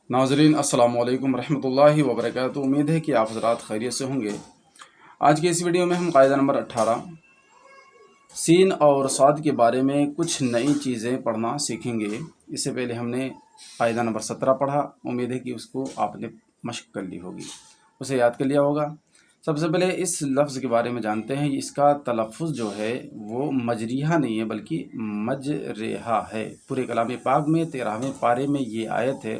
नाज़रीन अस्सलाम वालेकुम रहमतुल्लाहि व बरकातुहू। उम्मीद है कि आप हज़रात खैरियत से होंगे। आज की इस वीडियो में हम कायदा नंबर 18 सीन और साद के बारे में कुछ नई चीज़ें पढ़ना सीखेंगे। इससे पहले हमने कायदा नंबर 17 पढ़ा। उम्मीद है कि उसको आपने मशक कर ली होगी, उसे याद कर लिया होगा। सबसे पहले इस लफ्ज़ के बारे में जानते हैं। इसका तलफ़्फ़ुज़ जो है वो मजरिहा नहीं है बल्कि मजरेहा है। पूरे कलाम पाक में 13वें पारे में ये आयत है।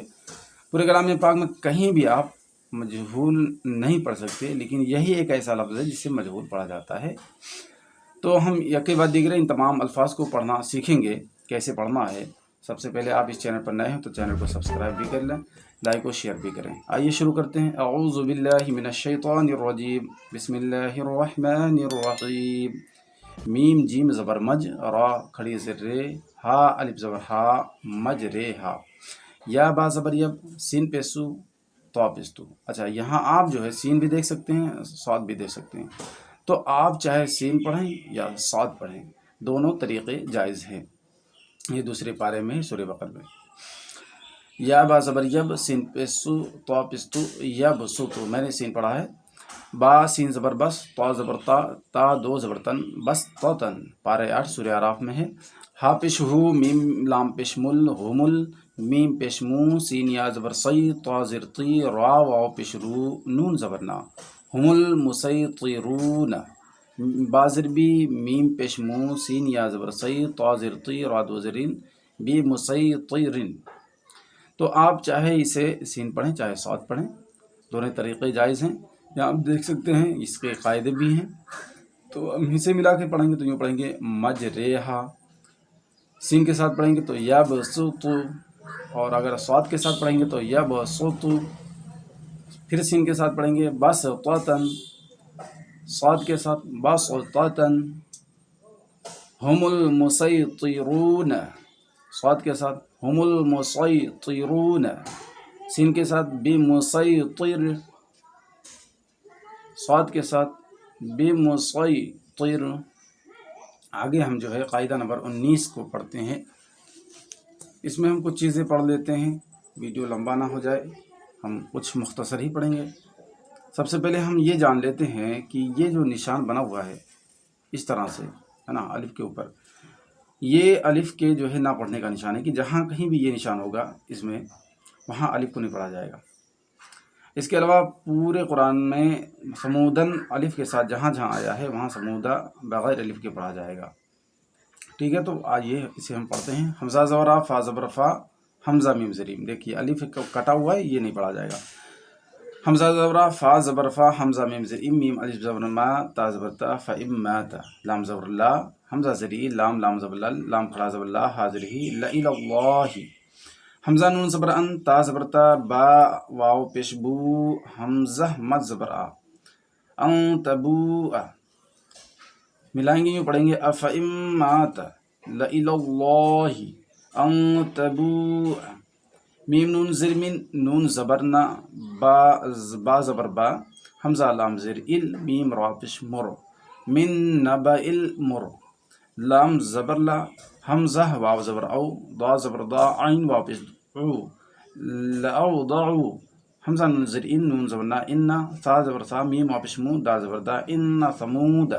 पूरे कलाम पाक में कहीं भी आप मजहूल नहीं पढ़ सकते, लेकिन यही एक ऐसा लफ्ज़ है जिसे मजहूल पढ़ा जाता है। तो हम यके बाद दीगरे इन तमाम अल्फाज को पढ़ना सीखेंगे, कैसे पढ़ना है। सबसे पहले आप इस चैनल पर नए हैं तो चैनल को सब्सक्राइब भी कर लें, लाइक और शेयर भी करें। आइए शुरू करते हैं। अऊज़ु बिल्लाहि मिनश शैतानिर रजीम, बिस्मिल्लाहिर रहमानिर रहीम। मीम जीम ज़बर मज, रा खड़ी ज़ेर रे, हा अलिफ ज़बर हा, मज रे हा। या बा ज़बर यब, सीन पे सु, तो पिस्तु। अच्छा, यहाँ आप जो है सीन भी देख सकते हैं, साद भी देख सकते हैं। तो आप चाहे सीन पढ़ें या साद पढ़ें, दोनों तरीक़े जायज़ हैं। ये दूसरे पारे में सूरह बकरा में। या बा ज़बर यब, सीन पे सु, तो पिस्तु, यब सु, तो मैंने सीन पढ़ा है। बा सीन ज़बर बस, तो ज़बर ता, ता दो ज़बर तन, बस तो तन। पारे 8 सूरह आराफ में है। हा पेश हु, मीम लाम पेश मुल, हुमुल, मीम पेश मू, सीन या ज़बर सई, तो ज़िर ती, रा वाव पेश रू, नून ज़बर ना, हुमुल मुसैतिरून। बाज़िर बी, मीम पेश मू, सीन या ज़बर सई, तो ज़िर ती, रा दो ज़िरिन, बी मुसैतिरिन। तो आप चाहे इसे सीन पढ़ें चाहे साद पढ़ें, दोनों तरीक़े जायज़ हैं। यहाँ आप देख सकते हैं इसके क़ायदे भी हैं। तो हम इसे मिला के पढ़ेंगे तो यूँ पढ़ेंगे मजरेहा। सीन के साथ पढ़ेंगे तो यबसुतु, और अगर साद के साथ पढ़ेंगे तो यबसुतु। फिर सीन के साथ पढ़ेंगे बसततन, साद के साथ बसततन। हुमुल मुसैतिरून, साद के साथ हुमुल मुसैतिरून। सीन के साथ बिमुसैतिर, साद के साथ बिमुसैतिर। आगे हम जो है कायदा नंबर 19 को पढ़ते हैं। इसमें हम कुछ चीज़ें पढ़ लेते हैं, वीडियो लंबा ना हो जाए, हम कुछ मुख्तसर ही पढ़ेंगे। सबसे पहले हम ये जान लेते हैं कि ये जो निशान बना हुआ है इस तरह से, है ना, अलिफ के ऊपर, ये अलिफ के जो है ना पढ़ने का निशान है कि जहाँ कहीं भी ये निशान होगा इसमें, वहाँ अलिफ को नहीं पढ़ा जाएगा। इसके अलावा पूरे कुरान में समूदन अलिफ के साथ जहाँ जहाँ आया है वहाँ समूदा बग़ैर अलिफ के पढ़ा जाएगा। ठीक है, तो आइए इसे हम पढ़ते हैं। हमज़ा ज़बरा, फ़ा ज़बर फ़ा, हमज़ा मीम ज़रीम। देखिए अलिफ कटा हुआ है, ये नहीं पढ़ा जाएगा। हमज़ा ज़बरा, फ़ा ज़बर फ़ा, हमज़ा मीम ज़रीम, मीम अलिफ ज़बर मा, ता ज़बर ता, फ़ा इम मा ता, लाम ज़बर ला, हमज़ा ज़री, लाम लाम ज़बर लल, लाम खड़ा ज़बर ला, हाज़िर ही, ला इलल्लाहि। हमज़ा नून ज़बर अन, ता ज़बर ता, बा वाव पेश बू, हमज़ा मद ज़बर आ, अं तबू आ। मिलाएंगे यूँ पढ़ेंगे अफ़इम्मात, ला इलल्लाहि, अं तबू आ। मीम नून ज़िर मिन, नून ज़बर ना, बा ज़बर बा, हमज़ा लाम ज़िर इल, मीम रा पेश मुर, मिन नबा इल मुर, लाम ज़बर ला, हमज़ा वाव ज़बर औ, दा ज़बर दा, आइन वाव पेश उ, लअउदउ, हमज़ा नून ज़िर इन, नून ज़बर ना, इन्ना, सा ज़बर सा, मीम वाव पेश मू, दा ज़बर दा, इन्ना समूद,